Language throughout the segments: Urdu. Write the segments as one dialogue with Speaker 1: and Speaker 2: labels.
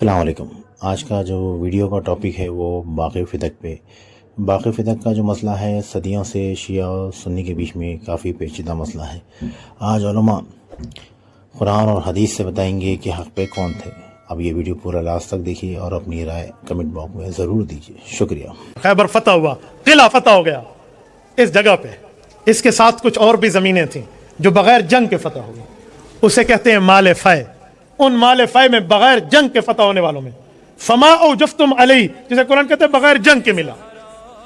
Speaker 1: السلام علیکم۔ آج کا جو ویڈیو کا ٹاپک ہے وہ باغ فدق پہ۔ باغ فدق کا جو مسئلہ ہے صدیوں سے شیعہ اور سنی کے بیچ میں کافی پیچیدہ مسئلہ ہے۔ آج علماء قرآن اور حدیث سے بتائیں گے کہ حق پہ کون تھے۔ اب یہ ویڈیو پورا لاسٹ تک دیکھیے اور اپنی رائے کمنٹ باکس میں ضرور دیجیے۔ شکریہ۔
Speaker 2: خیبر فتح ہوا، قلعہ فتح ہو گیا اس جگہ پہ۔ اس کے ساتھ کچھ اور بھی زمینیں تھیں جو بغیر جنگ کے فتح ہوئی، اسے کہتے ہیں مال فے۔ ان مال فے میں بغیر جنگ کے فتح ہونے والوں میں فما اوجفتم علیہ، جسے قرآن کہتے ہیں بغیر جنگ کے ملا،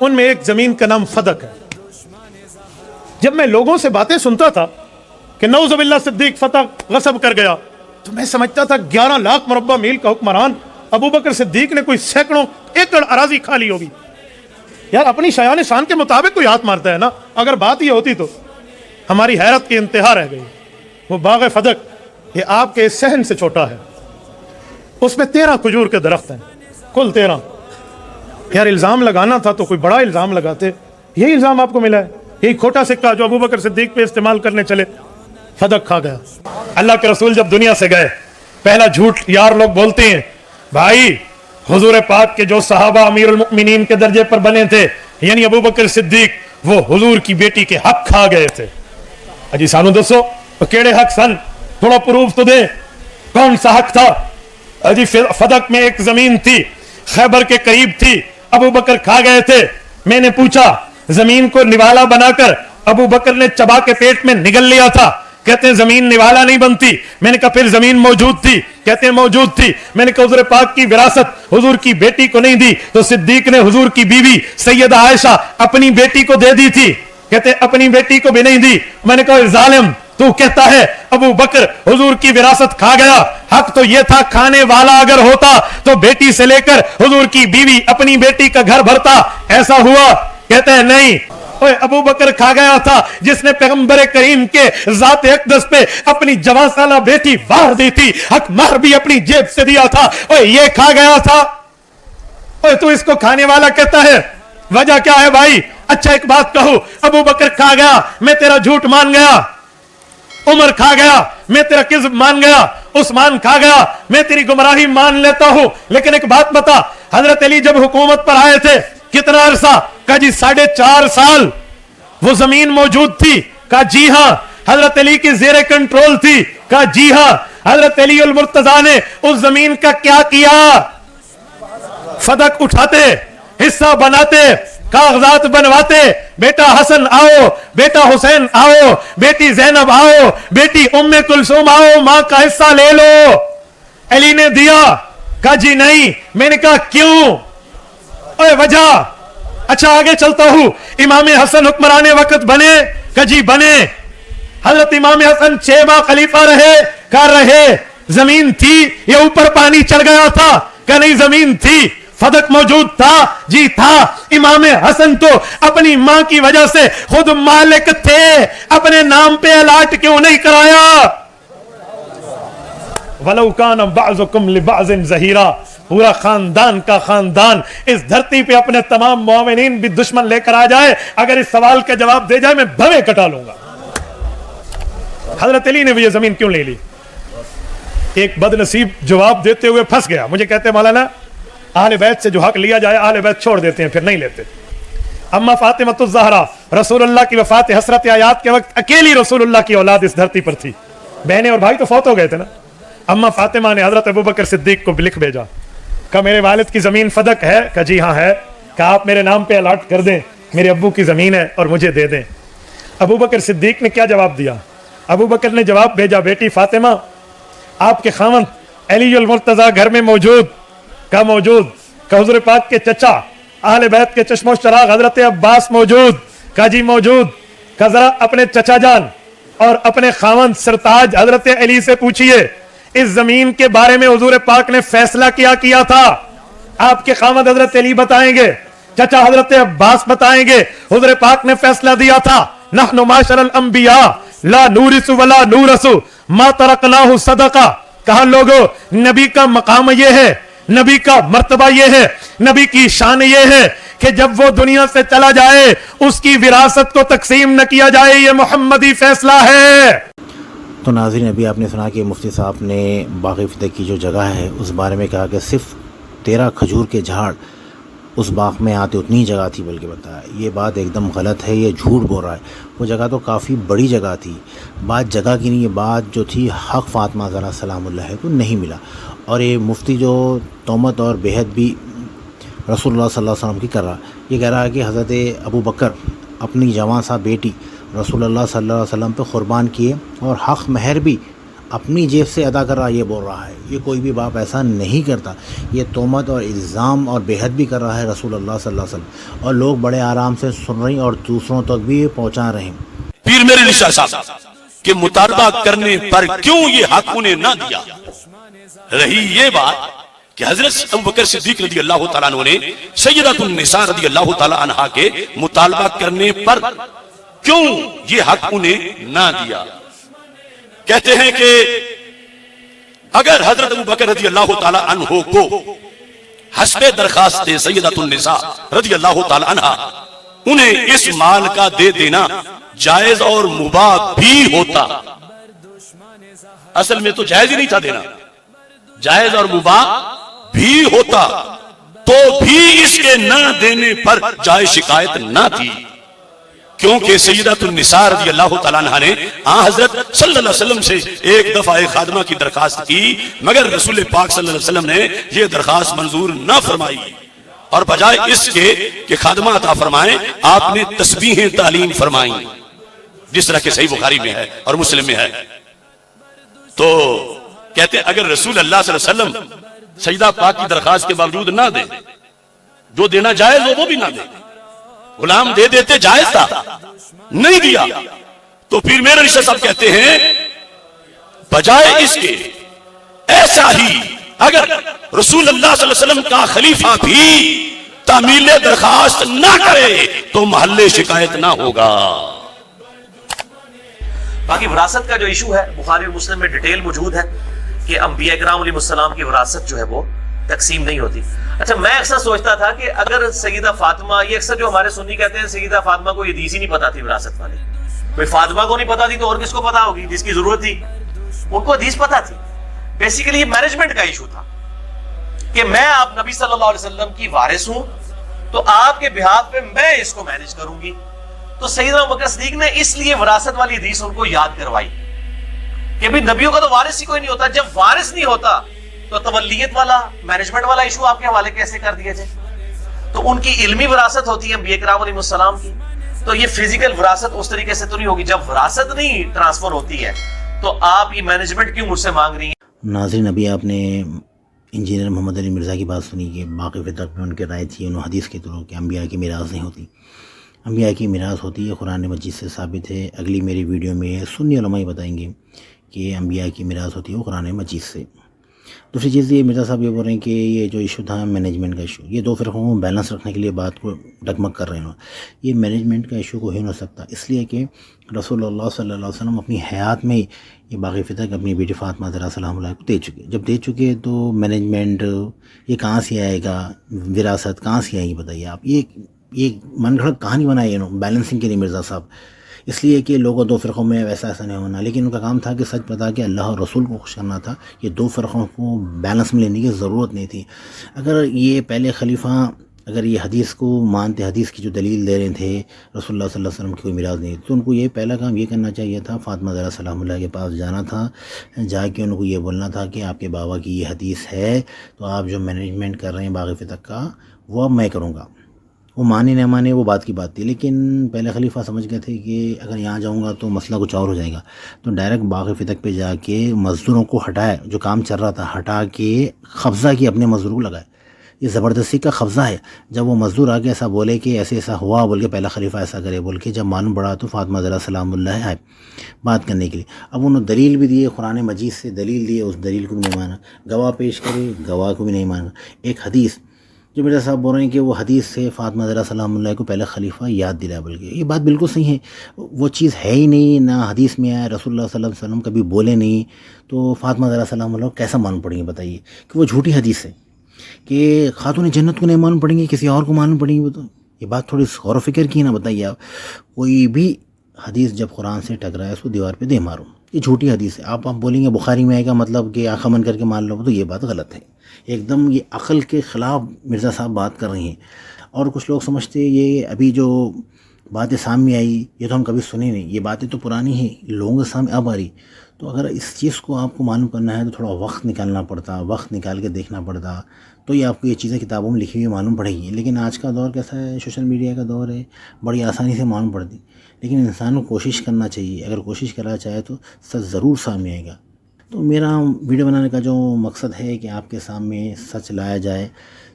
Speaker 2: ان میں ایک زمین کا نام فدق ہے۔ جب میں لوگوں سے باتیں سنتا تھا کہ نعوذ باللہ صدیق فتح غصب کر گیا، تو میں سمجھتا تھا 11 لاکھ مربع میل کا حکمران ابو بکر صدیق نے کوئی سینکڑوں ایکڑ اراضی کھا لی ہوگی۔ یار اپنی شایان شان کے مطابق کوئی ہاتھ مارتا ہے نا۔ اگر بات یہ ہوتی تو ہماری حیرت کی انتہا رہ گئی۔ وہ باغ فدق یہ آپ کے صحن سے چھوٹا ہے، اس میں 13 کھجور کے درخت ہیں، کل 13۔ یار الزام لگانا تھا تو کوئی بڑا الزام لگاتے، یہی الزام آپ کو ملا ہے، یہی کھوٹا سکہ جو ابو بکر صدیق پہ استعمال کرنے چلے، فدق کھا گیا۔ اللہ کے رسول جب دنیا سے گئے، پہلا جھوٹ یار لوگ بولتے ہیں بھائی حضور پاک کے جو صحابہ امیر المؤمنین کے درجے پر بنے تھے، یعنی ابو بکر صدیق، وہ حضور کی بیٹی کے حق کھا گئے تھے۔ اجی سانو دسو کیڑے حق سن، تھوڑا پروف تو دے، کون سا حق تھا؟ اجی فدق میں ایک زمین تھی، خیبر کے قریب تھی، ابو بکر کھا گئے تھے۔ میں نے پوچھا زمین کو نوالا بنا کر ابو بکر نے چبا کے پیٹ میں نگل لیا تھا؟ کہتے ہیں زمین نوالا نہیں بنتی۔ میں نے کہا پھر زمین موجود تھی؟ کہتے ہیں موجود تھی۔ میں نے کہا حضور پاک کی وراثت حضور کی بیٹی کو نہیں دی تو صدیق نے حضور کی بیوی سیدہ عائشہ اپنی بیٹی کو دے دی تھی؟ کہتے ہیں اپنی بیٹی کو بھی نہیں دی۔ میں نے کہا ظالم، تو کہتا ہے ابو بکر حضور کی وراثت کھا گیا، حق تو یہ تھا کھانے والا اگر ہوتا تو بیٹی سے لے کر حضور کی بیوی اپنی بیٹی کا گھر بھرتا، ایسا ہوا؟ کہتے ہیں نہیں، ابو بکر کھا گیا تھا جس نے پیغمبر کریم کے ذات اقدس پہ اپنی 11 سالہ بیٹی وار دی تھی، حق مہر بھی اپنی جیب سے دیا تھا، یہ کھا گیا تھا، تو اس کو کھانے والا کہتا ہے؟ وجہ کیا ہے بھائی؟ اچھا ایک بات کہو، ابو بکر کھا گیا میں تیرا جھوٹ مان گیا، عمر کھا گیا میں تیرا کذب مان گیا، عثمان کھا گیا میں تیری گمراہی مان لیتا ہوں، لیکن ایک بات بتا، حضرت علی جب حکومت پر آئے تھے کتنا عرصہ؟ کہا جی 4.5 سال۔ وہ زمین موجود تھی؟ کہا جی ہاں۔ حضرت علی کی زیر کنٹرول تھی؟ کہا جی ہاں۔ حضرت علی المرتضیٰ نے اس زمین کا کیا کیا؟ فدق اٹھاتے، حصہ بناتے، کاغذات بنواتے، بیٹا حسن آؤ، بیٹا حسین آؤ، بیٹی زینب آؤ، بیٹی ام کلثوم آؤ، ماں کا حصہ لے لو۔ علی نے دیا؟ کہا جی نہیں۔ میں نے کہا کیوں؟ وجہ؟ اچھا آگے چلتا ہوں، امام حسن حکمران وقت بنے؟ کہا جی بنے۔ حضرت امام حسن 6 ماہ خلیفہ رہے؟ کہا رہے۔ زمین تھی یا اوپر پانی چڑھ گیا تھا؟ کہا نہیں زمین تھی۔ فدق موجود تھا؟ جی تھا۔ امام حسن تو اپنی ماں کی وجہ سے خود مالک تھے، اپنے نام پہ الاٹ کیوں نہیں کرایا؟ وَلَوْ كَانَ بَعْضُكُمْ لِبَعْضٍ ظَهِيرًا، پورا خاندان کا خاندان اس دھرتی پہ اپنے تمام معاونین بھی دشمن لے کر آ جائے، اگر اس سوال کا جواب دے جائے میں بھویں کٹا لوں گا۔ حضرت علی نے بھی یہ زمین کیوں لے لی؟ ایک بد نصیب جواب دیتے ہوئے پھنس گیا۔ مجھے کہتے ہیں مولانا اہل بیت سے جو حق لیا جائے اہل بیت چھوڑ دیتے ہیں، پھر نہیں لیتے۔ اما فاطمہ الزہرا رسول اللہ کی وفات حسرت آیات کے وقت اکیلی رسول اللہ کی اولاد اس دھرتی پر تھی، بہنیں اور بھائی تو فوت ہو گئے تھے نا۔ اما فاطمہ نے حضرت ابوبکر صدیق کو لکھ بھیجا، کہا میرے والد کی زمین فدق ہے؟ کہا جی ہاں ہے۔ کہا آپ میرے نام پہ الاٹ کر دیں، میرے ابو کی زمین ہے اور مجھے دے دیں۔ ابوبکر صدیق نے کیا جواب دیا؟ ابوبکر نے جواب بھیجا بیٹی فاطمہ آپ کے خاوند علی المرتضیٰ گھر میں موجود؟ کہا موجود۔ کہا حضور پاک کے چچا اہل بیت کے چشم و چراغ حضرت عباس موجود؟ کہا جی موجود۔ کہا ذرا اپنے چچا جان اور اپنے خاوند سرتاج حضرت علی سے پوچھئے اس زمین کے بارے میں حضور پاک نے فیصلہ کیا تھا؟ آپ کے خاوند حضرت علی بتائیں گے، چچا حضرت عباس بتائیں گے، حضور پاک نے فیصلہ دیا تھا نحن معاشر الانبیاء لا نورث ولا نورث ما ترکناہ صدقہ۔ کہا لوگو نبی کا مقام یہ ہے، نبی کا مرتبہ یہ ہے، نبی کی شان یہ ہے کہ جب وہ دنیا سے چلا جائے اس کی وراثت کو تقسیم نہ کیا جائے، یہ محمدی فیصلہ ہے۔
Speaker 1: تو ناظرین ابھی آپ نے سنا کہ مفتی صاحب نے باغ فتح کی جو جگہ ہے اس بارے میں کہا کہ صرف 13 کھجور کے جھاڑ اس باغ میں آتے اتنی جگہ تھی، بلکہ بتایا یہ بات ایک دم غلط ہے، یہ جھوٹ بول رہا ہے، وہ جگہ تو کافی بڑی جگہ تھی، بات جگہ کی نہیں، یہ بات جو تھی حق فاطمہ زہرا سلام اللہ کو نہیں ملا۔ اور یہ مفتی جو تہمت اور بےحد بھی رسول اللہ صلی اللہ علیہ وسلم کی کر رہا، یہ کہہ رہا ہے کہ حضرت ابو بکر اپنی جوان سا بیٹی رسول اللہ صلی اللہ علیہ وسلم پہ قربان کیے اور حق مہر بھی اپنی جیب سے ادا کر رہا، یہ بول رہا ہے۔ یہ کوئی بھی باپ ایسا نہیں کرتا، یہ تہمت اور الزام اور بے حد بھی کر رہا ہے رسول اللہ صلی اللہ علیہ وسلم، اور لوگ بڑے آرام سے سن رہے ہیں اور دوسروں تک بھی یہ پہنچا رہے ہیں۔
Speaker 3: پیر میرے نشا صاحب کہ مطالبہ کرنے پر کیوں یہ حق انہیں نہ دیا؟ رہی یہ بات کہ حضرت ابوبکر صدیق رضی اللہ تعالیٰ عنہ نے سیدۃ النساء رضی اللہ تعالیٰ عنہا کے مطالبہ کرنے پر کیوں یہ حق انہیں نہ دیا؟ کہتے ہیں کہ اگر حضرت ابوبکر رضی اللہ تعالیٰ عنہ کو حسب درخواست سیدۃ النساء رضی اللہ تعالیٰ عنہا انہیں اس مال کا دے دینا جائز اور مباح بھی ہوتا، اصل میں تو جائز ہی نہیں تھا دینا، جائز اور مباح بھی ہوتا، تو بھی اس کے نہ دینے پر جائز شکایت نہ تھی، کیونکہ سیدۃ النساء رضی اللہ تعالیٰ عنہ نے حضرت صلی اللہ علیہ وسلم سے ایک دفعہ ایک خادمہ کی درخواست کی، مگر رسول پاک صلی اللہ علیہ وسلم نے یہ درخواست منظور نہ فرمائی، اور بجائے اس کے کہ خادمہ عطا فرمائیں آپ نے تسبیحیں تعلیم فرمائیں، جس طرح کہ صحیح بخاری میں ہے اور مسلم میں ہے۔ تو کہتے ہیں اگر رسول اللہ صلی اللہ علیہ وسلم سیدہ پاک کی درخواست کے باوجود نہ دے، جو دینا جائز ہو وہ بھی نہ دے، غلام دے دیتے جائز تھا، نہیں دیا، تو پھر میرے رشتہ صاحب کہتے ہیں بجائے اس کے ایسا ہی اگر رسول اللہ صلی اللہ علیہ وسلم کا خلیفہ بھی تعمیل درخواست نہ کرے تو محل شکایت نہ ہوگا۔
Speaker 4: باقی وراثت کا جو ایشو ہے بخاری اور مسلم میں ڈیٹیل موجود ہے کہ انبیاء کرام علیہ السلام کی وراثت جو ہے وہ تقسیم نہیں ہوتی۔ اچھا میں اکثر سوچتا تھا کہ اگر سیدہ فاطمہ، یہ اکثر جو ہمارے سنی کہتے ہیں سیدہ فاطمہ کو یہ حدیث ہی نہیں پتا تھی وراثت والی، کوئی فاطمہ کو نہیں پتا تھی تو اور کس کو پتا ہوگی جس کی ضرورت تھی، ان کو حدیث پتا تھی۔ بیسیکلی یہ مینجمنٹ کا ایشو تھا کہ میں آپ نبی صلی اللہ علیہ وسلم کی وارث ہوں تو آپ کے بہاف پہ میں اس کو مینج کروں گی، تو سیدنا ابوبکر صدیق نے اس لیے وراثت والی حدیث ان کو یاد کروائی کہ بھی نبیوں کا تو وارث ہی کوئی نہیں ہوتا، جب وارث نہیں ہوتا تو تولیت والا مینجمنٹ والا ایشو آپ کے حوالے کیسے کر دیا جائے؟ تو ان کی علمی وراثت ہوتی ہے انبیاء کرام علیہ السلام کی، تو یہ فزیکل وراثت اس طریقے سے تو نہیں ہوگی۔ جب وراثت نہیں ٹرانسفر ہوتی ہے تو آپ یہ مینجمنٹ کیوں مجھ سے مانگ رہی ہیں؟
Speaker 1: ناظرین ابھی آپ نے انجینئر محمد علی مرزا کی بات سنی کہ باقی فتح میں ان کے رائے تھی انہوں حدیث کے طور کہ انبیاء کی میراث نہیں ہوتی، انبیاء کی میراث ہوتی ہے، قرآن مجید سے ثابت ہے۔ اگلی میری ویڈیو میں سنی علماء بتائیں گے کہ انبیاء کی میراث ہوتی ہے وہ قرآن مجید سے۔ دوسری چیز یہ مرزا صاحب یہ بول رہے ہیں کہ یہ جو ایشو تھا مینجمنٹ کا ایشو، یہ دو فرقوں کو بیلنس رکھنے کے لیے بات کو ڈگمگ کر رہے ہیں، یہ مینجمنٹ کا ایشو کو ہی نہیں ہو سکتا، اس لیے کہ رسول اللہ صلی اللہ علیہ وسلم اپنی حیات میں یہ باغ فتح اپنی بیٹی فاطمہ زہرا سلام اللہ کو دے چکے، جب دے چکے تو مینجمنٹ یہ کہاں سے آئے گا، وراثت کہاں سے آئے گی بتائیے آپ؟ یہ من گھڑت کہانی بنائی ہے بیلنسنگ کے لیے مرزا صاحب، اس لیے کہ لوگوں دو فرقوں میں ایسا نہیں ہونا، لیکن ان کا کام تھا کہ سچ بتا کے اللہ اور رسول کو خوش کرنا تھا، یہ دو فرقوں کو بیلنس میں لینے کی ضرورت نہیں تھی۔ اگر یہ پہلے خلیفہ اگر یہ حدیث کو مانتے، حدیث کی جو دلیل دے رہے تھے رسول اللہ صلی اللہ علیہ وسلم کی کوئی میراث نہیں، تو ان کو یہ پہلا کام یہ کرنا چاہیے تھا، فاطمہ زہرا سلام اللہ کے پاس جانا تھا، جا کے ان کو یہ بولنا تھا کہ آپ کے بابا کی یہ حدیث ہے تو آپ جو مینجمنٹ کر رہے ہیں باغ فتح کا وہ اب میں کروں گا۔ وہ مانے نہ مانے وہ بات کی بات تھی، لیکن پہلے خلیفہ سمجھ گئے تھے کہ اگر یہاں جاؤں گا تو مسئلہ کچھ اور ہو جائے گا، تو ڈائریکٹ باغ فتح پہ جا کے مزدوروں کو ہٹائے، جو کام چل رہا تھا ہٹا کے قبضہ کی اپنے مزدوروں کو لگائے۔ یہ زبردستی کا قبضہ ہے، جب وہ مزدور آگے ایسا بولے کہ ایسے ایسا ہوا بول کے پہلا خلیفہ ایسا کرے بول کے، جب معلوم پڑا تو فاطمہ زہرا سلام اللہ آئے بات کرنے کے لیے۔ اب انہوں نے دلیل بھی دیے، قرآن مجید سے دلیل دیے، اس دلیل کو بھی نہیں مانا، گواہ پیش کرے گواہ کو بھی نہیں مانا۔ ایک حدیث جو مرزا صاحب بول رہے ہیں کہ وہ حدیث سے فاطمہ زہرا سلام اللہ کو پہلے خلیفہ یاد دلایا، بلکہ یہ بات بالکل صحیح ہے، وہ چیز ہے ہی نہیں، نہ حدیث میں آیا، رسول اللہ صلی اللہ علیہ وسلم کبھی بولے نہیں، تو فاطمہ زہرا سلام اللہ کو کیسا معلوم پڑیں گے بتائیے کہ وہ جھوٹی حدیث ہے، کہ خاتون جنت کو نہیں معلوم پڑیں گے، کسی اور کو معلوم پڑیں گے؟ تو یہ بات تھوڑی غور و فکر کی نا، بتائیے آپ کوئی بھی حدیث جب قرآن سے ٹکرائے اس کو دیوار پہ دے مارو، یہ جھوٹی حدیث ہے. آپ بولیں گے بخاری میں آئے گا مطلب کہ آنکھیں بند کر کے مان لو، تو یہ بات غلط ہے ایک دم. یہ عقل کے خلاف مرزا صاحب بات کر رہی ہیں. اور کچھ لوگ سمجھتے یہ ابھی جو باتیں سامنے آئی یہ تو ہم کبھی سنے نہیں، یہ باتیں تو پرانی ہیں، لوگوں کے سامنے اب آ رہی. تو اگر اس چیز کو آپ کو معلوم کرنا ہے تو تھوڑا وقت نکالنا پڑتا، وقت نکال کے دیکھنا پڑتا، تو یہ آپ کو یہ چیزیں کتابوں میں لکھی ہوئی معلوم پڑے گی. لیکن آج کا دور کیسا ہے، سوشل میڈیا کا دور ہے، بڑی آسانی سے معلوم پڑتی. لیکن انسان کو کوشش کرنا چاہیے، اگر کوشش کرنا چاہے تو سچ ضرور سامنے آئے گا. تو میرا ویڈیو بنانے کا جو مقصد ہے کہ آپ کے سامنے سچ لایا جائے.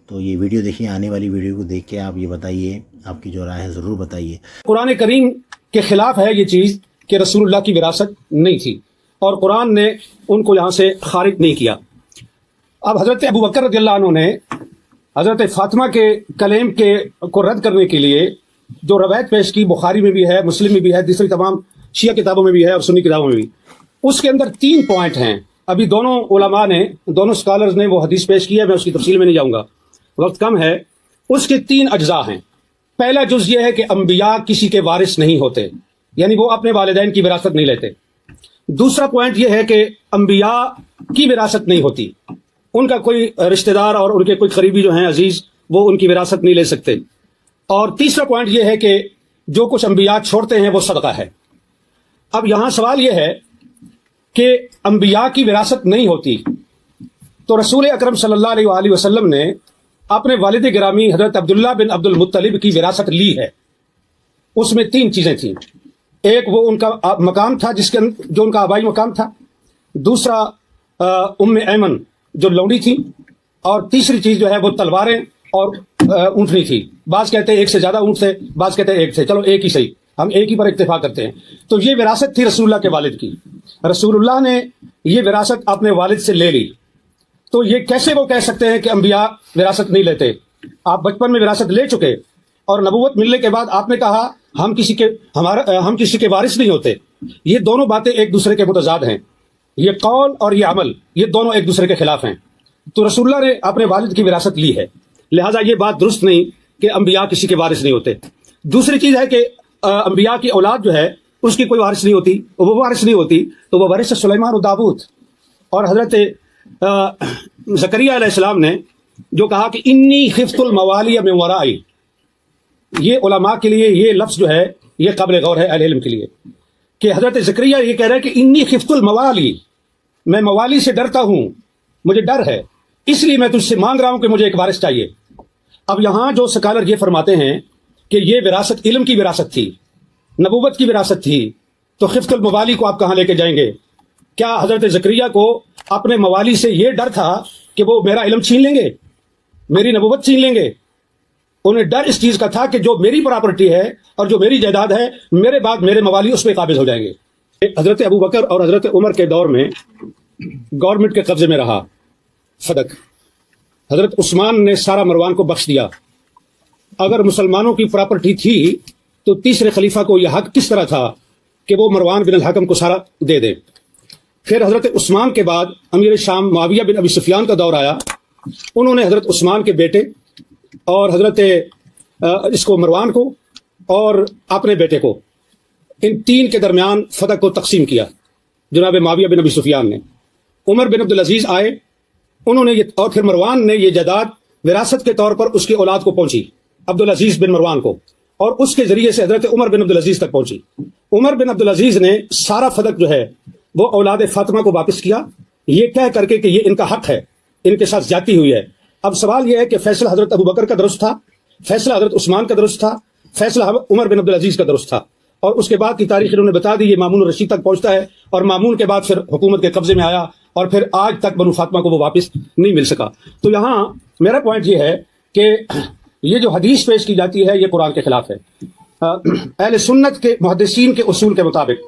Speaker 1: تو یہ ویڈیو دیکھیے، آنے والی ویڈیو کو دیکھ کے آپ یہ بتائیے، آپ کی جو رائے ہے ضرور بتائیے.
Speaker 5: قرآن کریم کے خلاف ہے یہ چیز کہ رسول اللہ کی وراثت نہیں تھی، اور قرآن نے ان کو یہاں سے خارج نہیں کیا. اب حضرت ابو بکر رضی اللہ عنہ نے حضرت فاطمہ کے کلیم کو رد کرنے کے لیے جو روایت پیش کی، بخاری میں بھی ہے، مسلم میں بھی ہے، دوسری تمام شیعہ کتابوں میں بھی ہے اور سنی کتابوں میں بھی. اس کے اندر 3 پوائنٹ ہیں. ابھی دونوں علماء نے، دونوں اسکالرز نے وہ حدیث پیش کی ہے، میں اس کی تفصیل میں نہیں جاؤں گا، وقت کم ہے. اس کے 3 اجزاء ہیں. پہلا جز یہ ہے کہ انبیاء کسی کے وارث نہیں ہوتے، یعنی وہ اپنے والدین کی وراثت نہیں لیتے. دوسرا پوائنٹ یہ ہے کہ انبیاء کی وراثت نہیں ہوتی، ان کا کوئی رشتہ دار اور ان کے کوئی قریبی جو ہیں عزیز، وہ ان کی وراثت نہیں لے سکتے. اور تیسرا پوائنٹ یہ ہے کہ جو کچھ انبیاء چھوڑتے ہیں وہ صدقہ ہے. اب یہاں سوال یہ ہے کہ انبیاء کی وراثت نہیں ہوتی، تو رسول اکرم صلی اللہ علیہ وآلہ وسلم نے اپنے والد گرامی حضرت عبداللہ بن عبد المطلب کی وراثت لی ہے. اس میں 3 چیزیں تھیں. ایک وہ ان کا مقام تھا جو ان کا آبائی مقام تھا. دوسرا ام ایمن جو لونڈی تھی. اور تیسری چیز جو ہے وہ تلواریں اور اونٹنی تھی. بعض کہتے ہیں ایک سے زیادہ اونٹ تھے، بعض کہتے ہیں ایک تھے، چلو ایک ہی صحیح، ہم ایک ہی پر اکتفا کرتے ہیں. تو یہ وراثت تھی رسول اللہ کے والد کی. رسول اللہ نے یہ وراثت اپنے والد سے لے لی. تو یہ کیسے وہ کہہ سکتے ہیں کہ انبیاء وراثت نہیں لیتے؟ آپ بچپن میں وراثت لے چکے اور نبوت ملنے کے بعد آپ نے کہا ہم کسی کے وارث نہیں ہوتے. یہ دونوں باتیں ایک دوسرے کے متضاد ہیں. یہ قول اور یہ عمل، یہ دونوں ایک دوسرے کے خلاف ہیں. تو رسول اللہ نے اپنے والد کی وراثت لی ہے، لہٰذا یہ بات درست نہیں کہ انبیاء کسی کے وارث نہیں ہوتے. دوسری چیز ہے کہ انبیاء کی اولاد جو ہے اس کی کوئی وارث نہیں ہوتی، وہ وارث نہیں ہوتی، تو وہ وارث سلیمان و داؤد. اور حضرت زکریا علیہ السلام نے جو کہا کہ انی خفت الموالی من ورائی، یہ علماء کے لیے یہ لفظ جو ہے یہ قابل غور ہے اہل علم کے لیے، کہ حضرت زکریا یہ کہہ رہے ہیں کہ انی خفت الموالی، میں موالی سے ڈرتا ہوں، مجھے ڈر ہے، اس لیے میں تجھ سے مانگ رہا ہوں کہ مجھے ایک وارث چاہیے. اب یہاں جو سکالر یہ فرماتے ہیں کہ یہ وراثت علم کی وراثت تھی، نبوت کی وراثت تھی، تو خفت الموالی کو آپ کہاں لے کے جائیں گے؟ کیا حضرت زکریا کو اپنے موالی سے یہ ڈر تھا کہ وہ میرا علم چھین لیں گے، میری نبوت چھین لیں گے؟ انہیں ڈر اس چیز کا تھا کہ جو میری پراپرٹی ہے اور جو میری جائیداد ہے، میرے بعد میرے موالی اس پہ قابض ہو جائیں گے. حضرت ابو بکر اور حضرت عمر کے دور میں گورنمنٹ کے قبضے میں رہا فدق. حضرت عثمان نے سارا مروان کو بخش دیا. اگر مسلمانوں کی پراپرٹی تھی تو تیسرے خلیفہ کو یہ حق کس طرح تھا کہ وہ مروان بن الحکم کو سارا دے دے؟ پھر حضرت عثمان کے بعد امیر شام معاویہ بن ابی سفیان کا دور آیا. انہوں نے حضرت عثمان کے بیٹے اور حضرت مروان کو اور اپنے بیٹے کو، ان 3 کے درمیان فتح کو تقسیم کیا جناب معاویہ بن ابی سفیان نے. عمر بن عبدالعزیز آئے، انہوں نے اور پھر مروان نے یہ جائیداد وراثت کے طور پر اس کی اولاد کو پہنچی، عبدالعزیز بن مروان کو، اور اس کے ذریعے سے حضرت عمر بن عبدالعزیز تک پہنچی. عمر بن عبدالعزیز نے سارا فدق جو ہے وہ اولاد فاطمہ کو واپس کیا، یہ کہہ کر کے کہ یہ ان کا حق ہے، ان کے ساتھ زیادتی ہوئی ہے. اب سوال یہ ہے کہ فیصلہ حضرت ابو بکر کا درست تھا، فیصلہ حضرت عثمان کا درست تھا، فیصلہ عمر بن عبدالعزیز کا درست تھا، اور اس کے بعد کی تاریخ انہوں نے بتا دی. یہ مامون الرشید تک پہنچتا ہے، اور مامون کے بعد پھر حکومت کے قبضے میں آیا، اور پھر آج تک بنو فاطمہ کو وہ واپس نہیں مل سکا. تو یہاں میرا پوائنٹ یہ ہے کہ یہ جو حدیث پیش کی جاتی ہے یہ قرآن کے خلاف ہے. اہل سنت کے محدثین کے اصول کے مطابق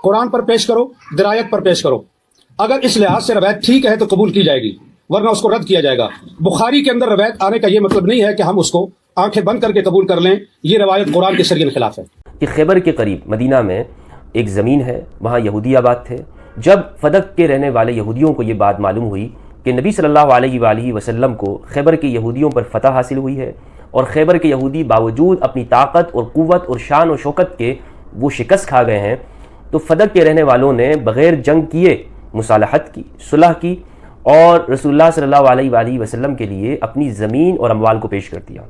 Speaker 5: قرآن پر پیش کرو، درایت پر پیش کرو. اگر اس لحاظ سے روایت ٹھیک ہے تو قبول کی جائے گی، ورنہ اس کو رد کیا جائے گا. بخاری کے اندر روایت آنے کا یہ مطلب نہیں ہے کہ ہم اس کو آنکھیں بند کر کے قبول کر لیں. یہ روایت قرآن کے شریعت خلاف ہے.
Speaker 6: کہ خیبر کے قریب مدینہ میں ایک زمین ہے، وہاں یہودی آباد تھے. جب فدق کے رہنے والے یہودیوں کو یہ بات معلوم ہوئی کہ نبی صلی اللہ علیہ وآلہ وسلم کو خیبر کے یہودیوں پر فتح حاصل ہوئی ہے، اور خیبر کے یہودی باوجود اپنی طاقت اور قوت اور شان و شوکت کے وہ شکست کھا گئے ہیں، تو فدق کے رہنے والوں نے بغیر جنگ کیے مصالحت کی، صلح کی، اور رسول اللہ صلی اللہ علیہ وآلہ وسلم کے لیے اپنی زمین اور اموال کو پیش کر دیا۔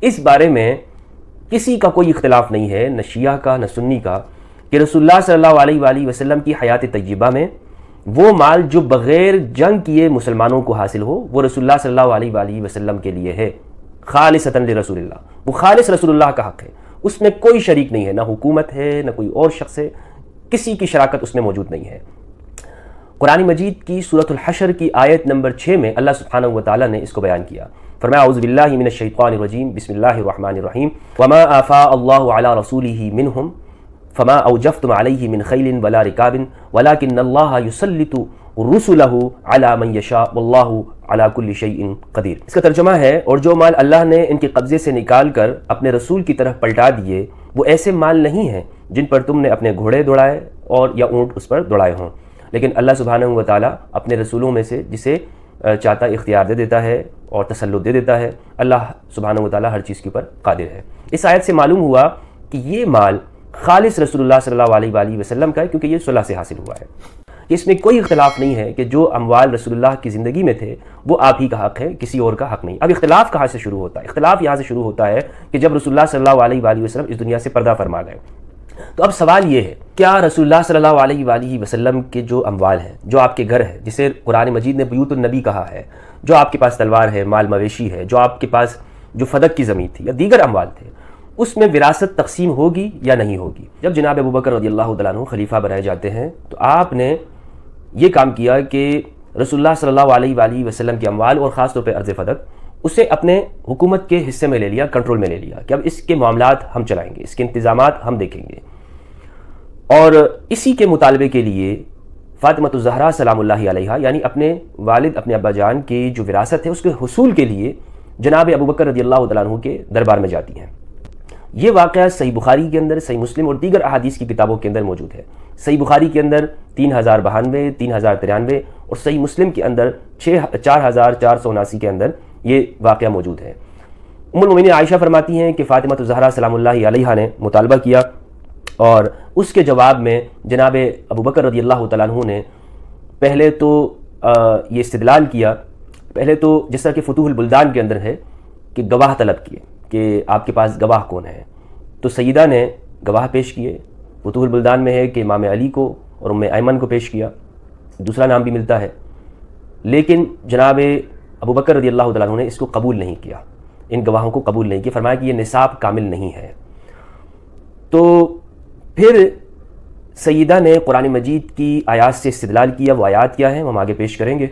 Speaker 6: اس بارے میں کسی کا کوئی اختلاف نہیں ہے، نہ شیعہ کا نہ سنی کا، کہ رسول اللہ صلی اللہ علیہ وآلہ وسلم کی حیات طیبہ میں وہ مال جو بغیر جنگ کیے مسلمانوں کو حاصل ہو وہ رسول اللہ صلی اللہ علیہ وآلہ وسلم کے لیے ہے، خالصتاً لرسول اللہ، وہ خالص رسول اللہ کا حق ہے، اس میں کوئی شریک نہیں ہے، نہ حکومت ہے نہ کوئی اور شخص ہے، کسی کی شراکت اس میں موجود نہیں ہے۔ قرآن مجید کی سورۃ الحشر کی آیت نمبر 6 میں اللہ سبحانہ و تعالیٰ نے اس کو بیان کیا، فرمایا اعوذ باللہ من الشیطان الرجیم بسم اللہ الرحمن الرحیم وما آفاء اللہ علی رسولہ منہم فما اوجفتم علیہ من خیل ولا رکاب ولکن اللہ یسلط رسلہ علی من یشاء واللہ علی کل شیء قدیر۔ اس کا ترجمہ ہے، اور جو مال اللہ نے ان کے قبضے سے نکال کر اپنے رسول کی طرف پلٹا دیے وہ ایسے مال نہیں ہیں جن پر تم نے اپنے گھوڑے دوڑائے اور یا اونٹ اس پر دوڑائے ہوں، لیکن اللہ سبحانہ و تعالیٰ اپنے رسولوں میں سے جسے چاہتا اختیار دے دیتا ہے اور تسلط دے دیتا ہے۔ اللہ سبحانہ و تعالیٰ ہر چیز کے اوپر قادر ہے۔ اس آیت سے معلوم ہوا کہ یہ مال خالص رسول اللہ صلی اللہ علیہ وآلہ وسلم کا ہے، کیونکہ یہ صلح سے حاصل ہوا ہے۔ اس میں کوئی اختلاف نہیں ہے کہ جو اموال رسول اللہ کی زندگی میں تھے وہ آپ ہی کا حق ہے، کسی اور کا حق نہیں۔ اب اختلاف کہاں سے شروع ہوتا ہے؟ اختلاف یہاں سے شروع ہوتا ہے کہ جب رسول اللہ صلی اللہ علیہ وآلہ وسلم اس دنیا سے پردہ فرما گئے، تو اب سوال یہ ہے، کیا رسول اللہ صلی اللہ علیہ وآلہ وسلم کے جو اموال ہیں، جو آپ کے گھر ہے، جسے قرآن مجید نے بیوت النبی کہا ہے، جو آپ کے پاس تلوار ہے، مال مویشی ہے، جو آپ کے پاس جو فدق کی زمین تھی یا دیگر اموال تھے، اس میں وراثت تقسیم ہوگی یا نہیں ہوگی؟ جب جناب ابوبکر رضی اللہ تعالیٰ عنہ خلیفہ بنائے جاتے ہیں تو آپ نے یہ کام کیا کہ رسول اللہ صلی اللہ علیہ وآلہ وسلم کے اموال اور خاص طور پہ ارض فدق اسے اپنے حکومت کے حصے میں لے لیا، کنٹرول میں لے لیا کہ اب اس کے معاملات ہم چلائیں گے، اس کے انتظامات ہم دیکھیں گے۔ اور اسی کے مطالبے کے لیے فاطمہ الزہرا سلام اللہ علیہا، یعنی اپنے والد اپنے ابا جان کی جو وراثت ہے اس کے حصول کے لیے جناب ابوبکر رضی اللہ تعالیٰ عنہ کے دربار میں جاتی ہیں۔ یہ واقعہ صحیح بخاری کے اندر، صحیح مسلم اور دیگر احادیث کی کتابوں کے اندر موجود ہے۔ صحیح بخاری کے اندر 3092، 3093 اور صحیح مسلم کے اندر 4479 کے اندر یہ واقعہ موجود ہے۔ ام المؤمنین عائشہ فرماتی ہیں کہ فاطمہ الزہرا سلام اللہ علیہا نے مطالبہ کیا اور اس کے جواب میں جناب ابوبکر رضی اللہ تعالیٰ عنہ نے پہلے تو یہ استدلال کیا، پہلے تو جس طرح کہ فتوح البلدان کے اندر ہے کہ گواہ طلب کیے کہ آپ کے پاس گواہ کون ہے، تو سیدہ نے گواہ پیش کیے۔ فتوح البلدان میں ہے کہ امام علی کو اور ام ایمن کو پیش کیا، دوسرا نام بھی ملتا ہے، لیکن جناب ابوبکر رضی اللہ تعالیٰ عنہ نے اس کو قبول نہیں کیا، ان گواہوں کو قبول نہیں کیا، فرمایا کہ یہ نصاب کامل نہیں ہے۔ تو پھر سیدہ نے قرآن مجید کی آیات سے استدلال کیا، وہ آیات کیا ہیں ہم آگے پیش کریں گے،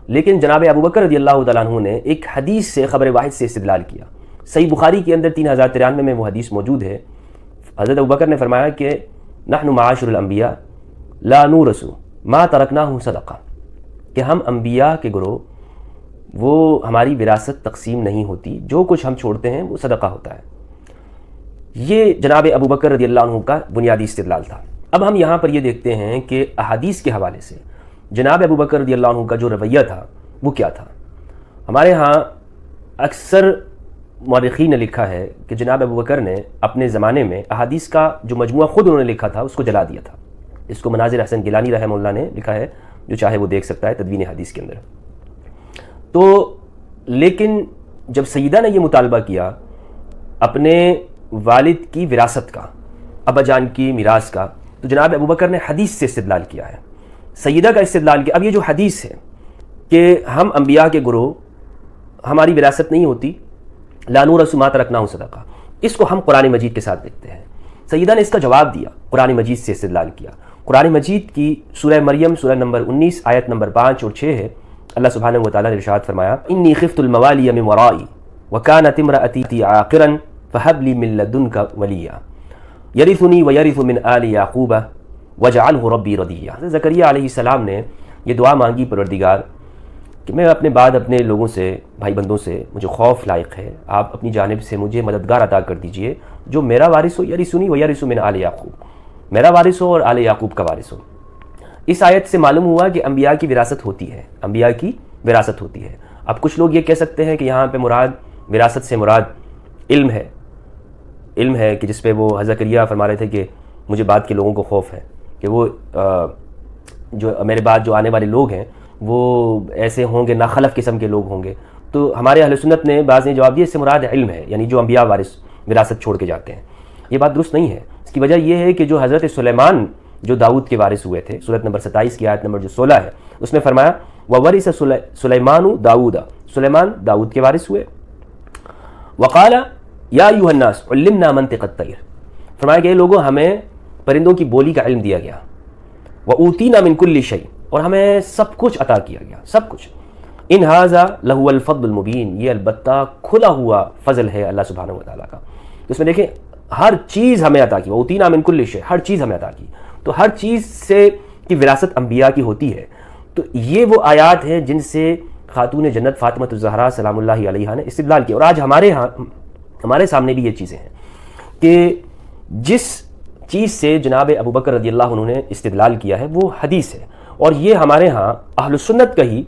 Speaker 6: لیکن جناب ابوبکر رضی اللہ تعالیٰ عنہ نے ایک حدیث سے، خبر واحد سے استدلال کیا۔ صحیح بخاری کے اندر 3093 میں وہ حدیث موجود ہے۔ حضرت ابوبکر نے فرمایا کہ نحن معاشر الانبیاء لا نورث ما ترکناہ صدقہ، کہ ہم انبیاء کے گروہ وہ ہماری وراثت تقسیم نہیں ہوتی، جو کچھ ہم چھوڑتے ہیں وہ صدقہ ہوتا ہے۔ یہ جناب ابوبکر رضی اللہ عنہ کا بنیادی استدلال تھا۔ اب ہم یہاں پر یہ دیکھتے ہیں کہ احادیث کے حوالے سے جناب ابوبکر رضی اللہ عنہ کا جو رویہ تھا وہ کیا تھا۔ ہمارے ہاں اکثر مورخین نے لکھا ہے کہ جناب ابوبکر نے اپنے زمانے میں احادیث کا جو مجموعہ خود انہوں نے لکھا تھا اس کو جلا دیا تھا۔ اس کو مناظر حسن گیلانی رحمہ اللہ نے لکھا ہے، جو چاہے وہ دیکھ سکتا ہے تدوین حدیث کے اندر۔ تو لیکن جب سیدہ نے یہ مطالبہ کیا اپنے والد کی وراثت کا، ابا جان کی میراث کا، تو جناب ابوبکر نے حدیث سے استدلال کیا ہے، سیدہ کا استدلال کیا۔ اب یہ جو حدیث ہے کہ ہم انبیاء کے گروہ ہماری وراثت نہیں ہوتی، لا نورث ما ترکناہ صدقہ، اس کو ہم قرآن مجید کے ساتھ دیکھتے ہیں۔ سیدہ نے اس کا جواب دیا، قرآن مجید سے استدلال کیا۔ قرآن مجید کی سورہ مریم سورہ نمبر 19 آیت نمبر 5 اور 6 ہے، اللہ سبحانہ و تعالیٰ نے ارشاد فرمایا انی خفت الموالی من ورائی وکانت امرأتی عاقرا فہب لی من لدنک ولیا یرثنی ویرث من آل یعقوب وجعلہ ربی رضیہ۔ حضرت زکریا علیہ السلام نے یہ دعا مانگی، پروردگار کہ میں اپنے بعد اپنے لوگوں سے، بھائی بندوں سے مجھے خوف لائق ہے، آپ اپنی جانب سے مجھے مددگار عطا کر دیجئے جو میرا وارث ہو، یرثنی ویرث من آل یعقوب، میرا وارث ہو اور آل یعقوب کا وارث ہو۔ اس آیت سے معلوم ہوا کہ انبیاء کی وراثت ہوتی ہے، انبیاء کی وراثت ہوتی ہے۔ اب کچھ لوگ یہ کہہ سکتے ہیں کہ یہاں پہ مراد وراثت سے مراد علم ہے، علم ہے کہ جس پہ وہ حضرت زکریا فرما رہے تھے کہ مجھے بعد کے لوگوں کو خوف ہے کہ وہ جو میرے بعد جو آنے والے لوگ ہیں وہ ایسے ہوں گے ناخلف قسم کے لوگ ہوں گے. تو ہمارے اہل سنت نے بعض نے جواب دیا اس سے مراد علم ہے، یعنی جو انبیاء وارث وراثت چھوڑ کے جاتے ہیں. یہ بات درست نہیں ہے. اس کی وجہ یہ ہے کہ جو حضرت سلیمان جو داؤد کے وارث ہوئے تھے، سورۃ نمبر 27 کی آیت نمبر جو 16 ہے، اس میں فرمایا وَوَرِثَ سُلَيْمَانُ داؤد، سلیمان داؤد کے وارث ہوئے. وقال یا ایھا الناس علمنا منطق الطیر، فرمایا کہ اے لوگوں ہمیں پرندوں کی بولی کا علم دیا گیا. وَأُوتِينَا مِن كُلِّ شَيْءٍ، اور ہمیں سب کچھ عطا کیا گیا، سب کچھ. ان ھذا لہو الفضل المبین، یہ البتہ کھلا ہوا فضل ہے اللہ سبحانہ و تعالیٰ کا. تو اس میں دیکھیں ہر چیز ہمیں عطا کی، وَأُوتِينَا مِن كُلِّ شَيْءٍ، ہر چیز ہمیں عطا کی. تو ہر چیز سے کی وراثت انبیاء کی ہوتی ہے. تو یہ وہ آیات ہیں جن سے خاتون جنت فاطمہ الزہرا سلام اللہ علیہا نے استدلال کیا. اور آج ہمارے سامنے بھی یہ چیزیں ہیں کہ جس چیز سے جناب ابو بکر رضی اللہ عنہ نے استدلال کیا ہے وہ حدیث ہے. اور یہ ہمارے ہاں اہل سنت کا ہی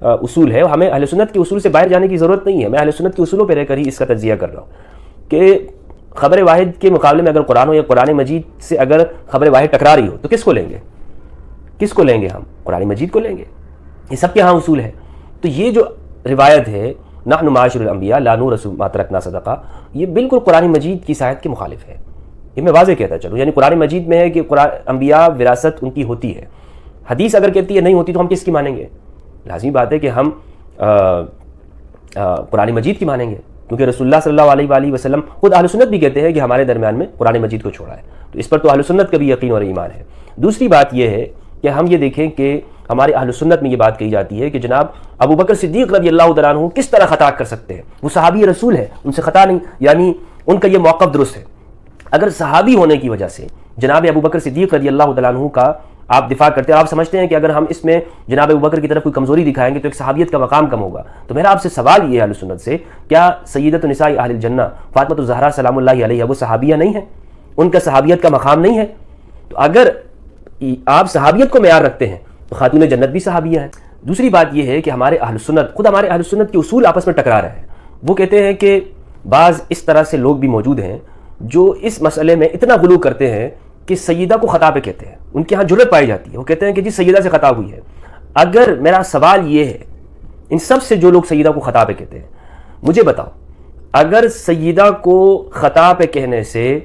Speaker 6: اصول ہے. ہمیں اہل سنت کے اصول سے باہر جانے کی ضرورت نہیں ہے. میں اہل سنت کے اصولوں پہ رہ کر ہی اس کا تجزیہ کر رہا ہوں کہ خبر واحد کے مقابلے میں اگر قرآن ہو یا قرآن مجید سے اگر خبر واحد ٹکرا رہی ہو تو کس کو لیں گے؟ کس کو لیں گے؟ ہم قرآن مجید کو لیں گے. یہ سب کے ہاں اصول ہے. تو یہ جو روایت ہے نحن معاشر الانبیاء لا نورث ما ترکنا صدقہ، یہ بالکل قرآن مجید کی آیت کے مخالف ہے. یہ میں واضح کہتا چلوں، یعنی قرآن مجید میں ہے کہ انبیاء وراثت ان کی ہوتی ہے. حدیث اگر کہتی ہے نہیں ہوتی تو ہم کس کی مانیں گے؟ لازمی بات ہے کہ ہم قرآن مجید کی مانیں گے، کیونکہ رسول اللہ صلی اللہ علیہ وآلہ وسلم خود اہل سنت بھی کہتے ہیں کہ ہمارے درمیان میں قرآن مجید کو چھوڑا ہے. تو اس پر تو اہل سنت کا بھی یقین اور ایمان ہے. دوسری بات یہ ہے کہ ہم یہ دیکھیں کہ ہمارے اہل سنت میں یہ بات کہی جاتی ہے کہ جناب ابو بکر صدیق رضی اللہ تعالیٰ عنہ کس طرح خطا کر سکتے ہیں، وہ صحابی رسول ہے، ان سے خطا نہیں، یعنی ان کا یہ موقف درست ہے. اگر صحابی ہونے کی وجہ سے جناب ابو بکر صدیق رضی اللہ تعالیٰ عنہ کا آپ دفاع کرتے ہیں، آپ سمجھتے ہیں کہ اگر ہم اس میں جناب ابو بکر کی طرف کوئی کمزوری دکھائیں گے تو ایک صحابیت کا مقام کم ہوگا. تو میرا آپ سے سوال یہ ہے اہل سنت سے، کیا سیدۃ النساء اہل الجنہ فاطمہ الزہرا سلام اللہ علیہا وہ صحابیہ نہیں ہیں؟ ان کا صحابیت کا مقام نہیں ہے؟ تو اگر آپ صحابیت کو معیار رکھتے ہیں تو خاتون جنت بھی صحابیہ ہیں. دوسری بات یہ ہے کہ ہمارے اہل سنت، خود ہمارے اہل سنت کے اصول آپس میں ٹکرا رہے ہیں. وہ کہتے ہیں کہ بعض اس طرح سے لوگ بھی موجود ہیں جو اس مسئلے میں اتنا غلو کرتے ہیں کہ سیدہ کو خطا پہ کہتے ہیں، ان کے ہاں جرت پائی جاتی ہے. وہ کہتے ہیں کہ جی سیدہ سے خطا ہوئی ہے. اگر میرا سوال یہ ہے ان سب سے جو لوگ سیدہ کو خطا پہ کہتے ہیں، مجھے بتاؤ اگر سیدہ کو خطا پہ کہنے سے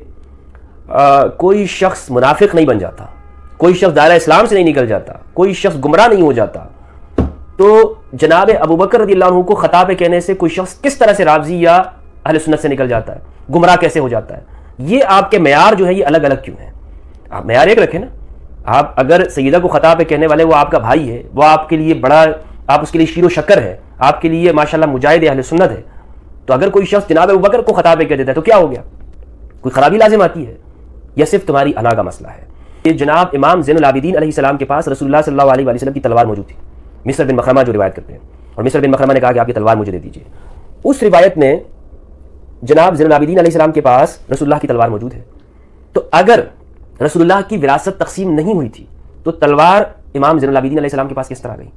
Speaker 6: کوئی شخص منافق نہیں بن جاتا، کوئی شخص دائرہ اسلام سے نہیں نکل جاتا، کوئی شخص گمراہ نہیں ہو جاتا، تو جناب ابو بکر رضی اللہ عنہ کو خطا پہ کہنے سے کوئی شخص کس طرح سے رافضی یا اہل سنت سے نکل جاتا ہے، گمراہ کیسے ہو جاتا ہے؟ یہ آپ کے معیار جو ہے یہ الگ الگ کیوں ہیں؟ آپ معیار ایک رکھیں نا. آپ اگر سیدہ کو خطا پہ کہنے والے وہ آپ کا بھائی ہے، وہ آپ کے لیے بڑا، آپ اس کے لیے شیر و شکر ہے، آپ کے لیے ماشاءاللہ مجاہد اہل سنت ہے، تو اگر کوئی شخص جناب ابو بکر کو خطا پہ کہہ دیتا ہے تو کیا ہو گیا؟ کوئی خرابی لازم آتی ہے یا صرف تمہاری انا کا مسئلہ ہے؟ یہ جناب امام زین العابدین علیہ السلام کے پاس رسول اللہ صلی اللہ علیہ وسلم کی تلوار موجود تھی. مصر بن مخرمہ جو روایت کرتے ہیں، اور مصر بن مخرمہ نے کہا کہ آپ کی تلوار مجھے دے دیجیے. اس روایت میں جناب زین العابدین علیہ السلام کے پاس رسول اللہ کی تلوار موجود ہے. تو اگر رسول اللہ کی وراثت تقسیم نہیں ہوئی تھی تو تلوار امام زین العابدین علیہ السلام کے پاس کس طرح گئی؟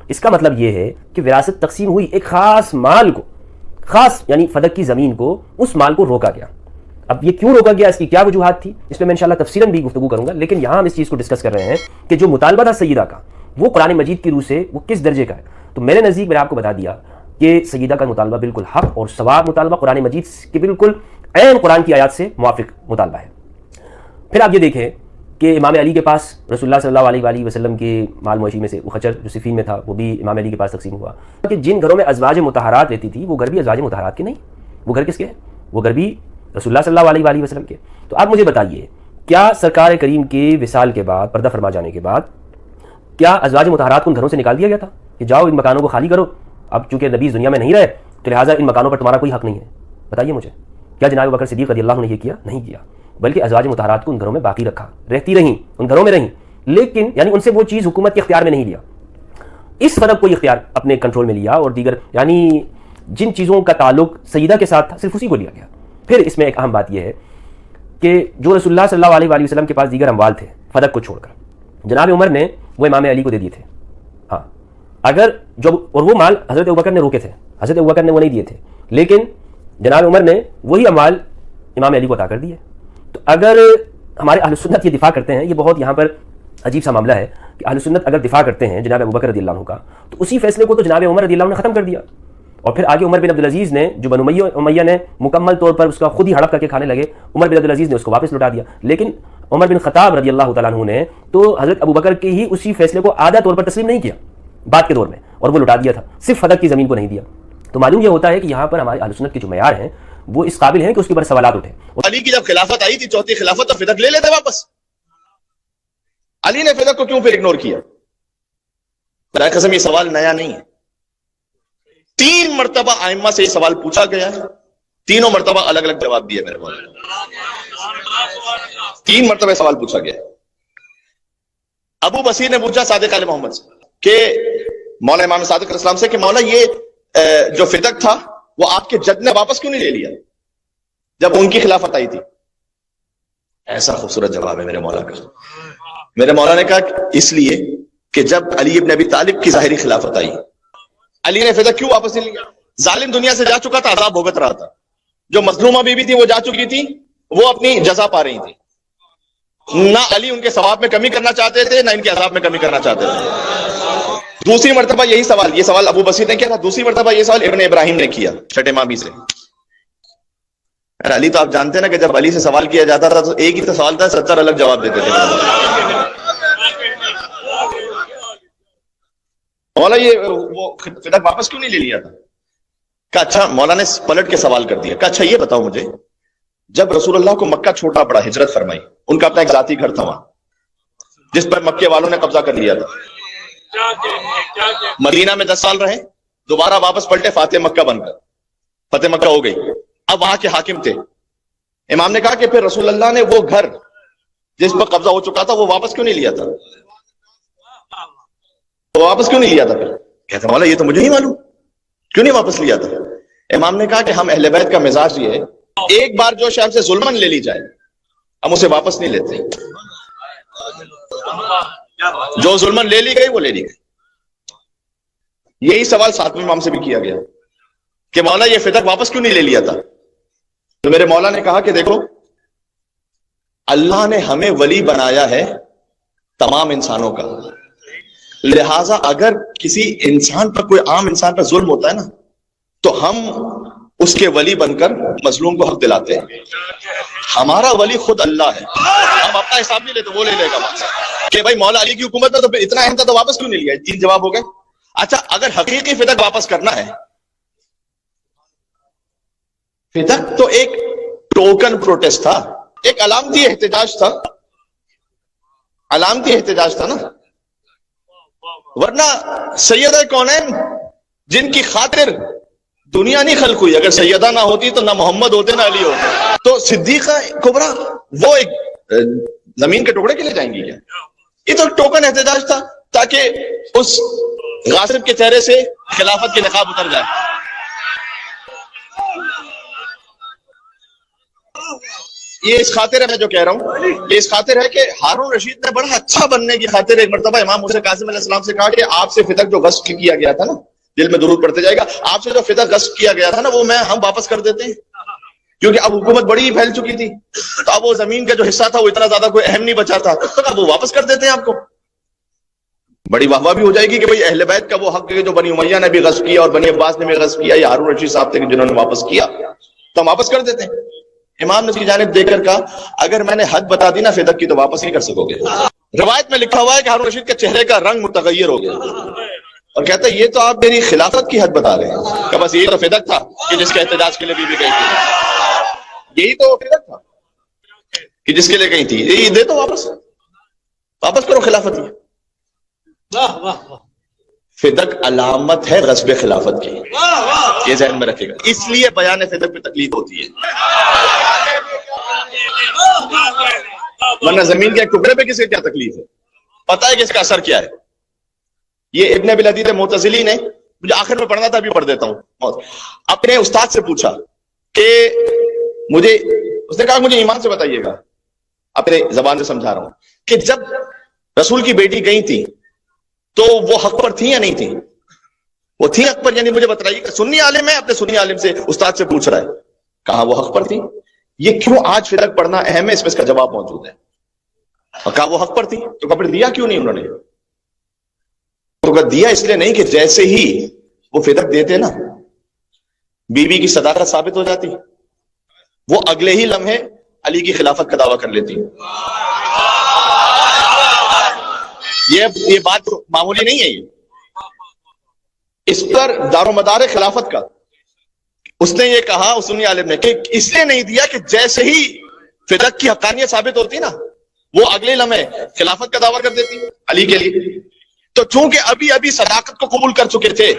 Speaker 6: اس کا مطلب یہ ہے کہ وراثت تقسیم ہوئی، ایک خاص مال کو، خاص یعنی فدق کی زمین کو، اس مال کو روکا گیا. اب یہ کیوں روکا گیا، اس کی کیا وجوہات تھی، اس میں انشاءاللہ تفصیلاً بھی گفتگو کروں گا. لیکن یہاں ہم اس چیز کو ڈسکس کر رہے ہیں کہ جو مطالبہ تھا سیدہ کا وہ قرآن مجید کی روح سے وہ کس درجے کا ہے. تو میرے نزدیک میں نے آپ کو بتا دیا کہ سیدہ کا مطالبہ بالکل حق اور صواب مطالبہ قرآن مجید کے بالکل عین قرآن کی آیات سے موافق مطالبہ ہے. پھر آپ یہ دیکھیں کہ امام علی کے پاس رسول اللہ صلی اللہ علیہ وآلہ وسلم کے مال مویشی میں سے وہ خچر جو صفین میں تھا وہ بھی امام علی کے پاس تقسیم ہوا. کہ جن گھروں میں ازواج مطہرات رہتی تھی وہ گھر بھی ازواج مطہرات کے نہیں، وہ گھر کس کے ہیں؟ وہ گھر بھی رسول اللہ صلی اللہ علیہ وآلہ وسلم کے. تو آپ مجھے بتائیے کیا سرکار کریم کے وصال کے بعد، پردہ فرما جانے کے بعد، کیا ازواج مطہرات کو ان گھروں سے نکال دیا گیا تھا کہ جاؤ ان مکانوں کو خالی کرو، اب چونکہ نبی دنیا میں نہیں رہے تو لہٰذا ان مکانوں پر تمہارا کوئی حق نہیں ہے؟ بتائیے مجھے، کیا جناب بکر صدیق رضی اللہ عنہ نے یہ کیا؟ نہیں کیا، بلکہ ازواج مطہرات کو ان گھروں میں باقی رکھا، رہتی رہیں، ان گھروں میں رہیں، لیکن یعنی ان سے وہ چیز حکومت کے اختیار میں نہیں لیا، اس فرق کو اختیار اپنے کنٹرول میں لیا، اور دیگر یعنی جن چیزوں کا تعلق سیدہ کے ساتھ تھا صرف اسی کو لیا گیا. پھر اس میں ایک اہم بات یہ ہے کہ جو رسول اللہ صلی اللہ علیہ وآلہ وسلم کے پاس دیگر اموال تھے فدق کو چھوڑ کر، جناب عمر نے وہ امام علی کو دے دیے تھے. ہاں اگر جو، اور وہ مال حضرت ابوبکر نے روکے تھے، حضرت ابوبکر نے وہ نہیں دیے تھے، لیکن جناب عمر نے وہی اموال امام علی کو عطا کر دیے. تو اگر ہمارے اہل سنت یہ دفاع کرتے ہیں، یہ بہت یہاں پر عجیب سا معاملہ ہے کہ اہل سنت اگر دفاع کرتے ہیں جناب ابوبکر رضی اللہ عنہ کا، تو اسی فیصلے کو تو جناب عمر رضی اللہ عنہ نے ختم کر دیا، اور پھر آگے عمر بن عبدالعزیز نے جو بنو امیہ نے مکمل طور پر اس کا خود ہی ہڑپ کر کے کھانے لگے، عمر بن عبدالعزیز نے اس کو واپس لوٹا دیا. لیکن عمر بن خطاب رضی اللہ تعالیٰ عنہ نے تو حضرت ابوبکر کے ہی اسی فیصلے کو آدھا طور پر تسلیم نہیں کیا بعد کے دور میں، اور وہ لوٹا دیا تھا، صرف فدق کی زمین کو نہیں دیا. تو معلوم یہ ہوتا ہے کہ یہاں پر ہمارے اہل سنت کے جو معیار ہیں وہ اس قابل ہیں کہ اس کے اوپر سوالات اٹھیں.
Speaker 7: علی کی جب خلافت آئی تھی، چوتھی خلافت، تو فدق لے لیتے واپس. علی نے فدق کو کیوں پھر اگنور کیا؟ برائے قسم یہ سوال نیا نہیں ہے. 3 مرتبہ ائمہ سے یہ سوال پوچھا گیا ہے، تینوں مرتبہ الگ الگ جواب دیے میرے مولانا. 3 مرتبہ سوال پوچھا گیا. ابو بصیر نے پوچھا صادق علیہ محمد سے کہ مولا امام صادق علیہ السلام سے کہ مولا یہ جو فدق تھا وہ آپ کے جد نے واپس کیوں نہیں لے لیا جب ان کی خلافت آئی تھی؟ ایسا خوبصورت جواب ہے میرے مولا کا. میرے مولا نے کہا کہ اس لیے کہ جب علی ابن ابی طالب کی ظاہری خلافت آئی، علی نے فدق کیوں واپس نہیں لیا؟ ظالم دنیا سے جا چکا تھا، عذاب بھگت رہا تھا. جو مظلومہ بیوی تھی وہ جا چکی تھی، وہ اپنی جزا پا رہی تھی. نہ علی ان کے ثواب میں کمی کرنا چاہتے تھے، نہ ان کے عذاب میں کمی کرنا چاہتے تھے. دوسری مرتبہ یہی سوال، یہ سوال ابو بصیر نے کیا تھا، دوسری مرتبہ یہ سوال ابن ابراہیم نے کیا چھٹے مامی سے. علی تو آپ جانتے ہیں نا کہ جب علی سے سوال کیا جاتا تھا تو ایک ہی تو سوال تھا، 70 الگ جواب دیتے تھے. مولا یہ وہ فدق واپس کیوں نہیں لے لیا تھا؟ کہا اچھا، مولا نے پلٹ کے سوال کر دیا. کہا اچھا یہ بتاؤ مجھے، جب رسول اللہ کو مکہ چھوڑنا پڑا، ہجرت فرمائی، ان کا اپنا ایک ذاتی گھر تھا وہاں جس پر مکے والوں نے قبضہ کر لیا تھا. مدینہ میں 10 سال رہے، دوبارہ واپس پلٹے فاتح مکہ بن کر، فتح مکہ ہو گئی. اب وہاں کے حاکم تھے. امام نے کہا کہ پھر رسول اللہ نے وہ گھر جس پر قبضہ ہو چکا تھا وہ واپس کیوں نہیں لیا تھا؟ وہ واپس کیوں نہیں لیا تھا؟ پھر کہتے مولا یہ تو مجھے ہی معلوم، کیوں نہیں واپس لیا تھا؟ امام نے کہا کہ ہم اہل بیت کا مزاج یہ ہے، ایک بار جو شے ہم سے ظلمن لے لی جائے ہم اسے واپس نہیں لیتے. جو ظلمن لے لی گئی وہ لے لی گئی. یہی سوال 7ویں امام سے بھی کیا گیا کہ مولا یہ فدق واپس کیوں نہیں لے لیا تھا؟ تو میرے مولا نے کہا کہ دیکھو، اللہ نے ہمیں ولی بنایا ہے تمام انسانوں کا، لہذا اگر کسی انسان پر، کوئی عام انسان پر ظلم ہوتا ہے نا، تو ہم اس کے ولی بن کر مظلوم کو حق دلاتے ہیں. ہمارا ولی خود اللہ ہے، ہم اپنا حساب نہیں لیتے، وہ لے لے گا کہ بھائی مولا علی کی حکومت میں تو اتنا اہم تھا تو واپس کیوں نہیں لیا؟ 3 جواب ہو گئے. اچھا اگر حقیقی فدق واپس کرنا ہے، فدق تو ایک ٹوکن پروٹیسٹ تھا، ایک علامتی احتجاج تھا، علامتی احتجاج تھا نا. ورنہ سیدہ کونین جن کی خاطر دنیا نہیں خلق ہوئی، اگر سیدہ نہ ہوتی تو نہ محمد ہوتے نہ علی ہوتے. تو صدیقہ کبریٰ وہ ایک زمین کے ٹکڑے کے لیے جائیں گی کیا؟ یہ تو ٹوکن احتجاج تھا تاکہ اس غاصب کے چہرے سے خلافت کی نقاب اتر جائے. یہ اس خاطر ہے، میں جو کہہ رہا ہوں یہ اس خاطر ہے کہ ہارون رشید نے بڑا اچھا بننے کی خاطر ایک مرتبہ امام موسیٰ کاظم علیہ السلام سے کہا کہ آپ سے فدق جو غصب کیا گیا تھا نا، دل میں درود پڑھتے جائے گا، آپ سے جو فدق غصب کیا گیا تھا نا وہ ہم واپس کر دیتے ہیں، کیونکہ اب حکومت بڑی ہی پھیل چکی تھی، تو اب وہ زمین کا جو حصہ تھا وہ اتنا زیادہ کوئی اہم نہیں بچا تھا، تو اب وہ واپس کر دیتے ہیں آپ کو. بڑی واہ واہ بھی ہو جائے گی کہ بھئی اہل بیت کا وہ حق ہے جو بنی امیہ نے بھی غصب کیا اور بنی عباس نے بھی غصب کیا، یا ہارون رشید صاحب تھے جنہوں نے واپس کیا، تو ہم واپس کر دیتے ہیں. امام نے اس کی جانب دیکھ کر کہا اگر میں نے حد بتا دی نا فدق کی تو واپس نہیں کر سکو گے. روایت میں لکھا ہوا ہے کہ ہارون رشید کے چہرے کا رنگ متغیر ہو گیا اور کہتا ہے یہ تو آپ میری خلافت کی حد بتا رہے ہیں، کہ بس یہی تو فدق تھا کہ جس کے احتجاج کے لیے بھی گئی تھی، یہی تو فدق تھا کہ جس کے لیے گئی تھی، یہ دے تو واپس کرو خلافت. فدق علامت ہے غصب خلافت کی، یہ ذہن میں رکھے گا، اس لیے بیان فدق پہ تکلیف ہوتی ہے. ورنہ زمین کے ایک ٹکڑے پہ کس کے کیا تکلیف ہے؟ پتہ ہے کہ اس کا اثر کیا ہے. یہ ابن ابی العدید معتزلی نے، مجھے آخر میں پڑھنا تھا ابھی پڑھ دیتا ہوں، اپنے استاد سے پوچھا کہ اس نے کہا مجھے ایمان سے بتائیے گا، اپنے زبان سے سمجھا رہا ہوں، کہ جب رسول کی بیٹی گئی تھی تو وہ حق پر تھی یا نہیں تھی؟ وہ تھی حق پر، یعنی مجھے بتائیے کہ سنی عالم ہے، اپنے سنی عالم سے استاد سے پوچھ رہا ہے، کہا وہ حق پر تھی. یہ کیوں آج فدق پڑھنا اہم ہے، اس میں اس کا جواب موجود ہے. اور کہا وہ حق پر تھی، تو کپڑے دیا کیوں نہیں انہوں نے؟ تو کہا دیا اس لیے نہیں کہ جیسے ہی وہ فدق دیتے نا، بی بی کی صداقت ثابت ہو جاتی، وہ اگلے ہی لمحے علی کی خلافت کا دعویٰ کر لیتی۔ یہ بات معمولی نہیں ہے، اس پر دار و مدار خلافت کا۔ اس نے یہ کہا اس سنی عالم نے کہ اس لیے نہیں دیا کہ جیسے ہی فدق کی حقانیت ثابت ہوتی نا، وہ اگلے لمحے خلافت کا دعویٰ کر دیتی علی کے لیے۔ تو چونکہ ابھی ابھی صداقت کو قبول کر چکے تھے،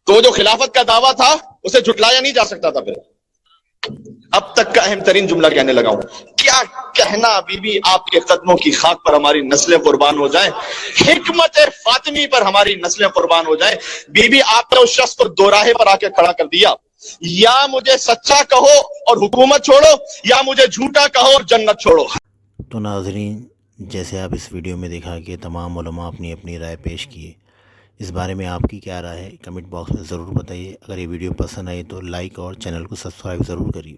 Speaker 7: تو جو خلافت کا دعویٰ تھا اسے جھٹلایا نہیں جا سکتا تھا۔ پھر اب تک کا اہم ترین جملہ کہنے لگا ہوں، کیا کہنا بی بی آپ کے قدموں کی خاک پر ہماری نسلیں قربان ہو جائیں، حکمت فاطمی پر ہماری نسلیں قربان ہو جائیں۔ بی بی آپ نے اس شخص کو دو راہے پر آ کے کھڑا کر دیا، یا مجھے سچا کہو اور حکومت چھوڑو، یا مجھے جھوٹا کہو اور جنت چھوڑو۔
Speaker 1: تو ناظرین، جیسے آپ اس ویڈیو میں دیکھا کہ تمام علماء اپنی اپنی رائے پیش کیے، اس بارے میں آپ کی کیا رائے ہے کمنٹ باکس میں ضرور بتائیے۔ اگر یہ ویڈیو پسند آئی تو لائک اور چینل کو سبسکرائب ضرور کریے۔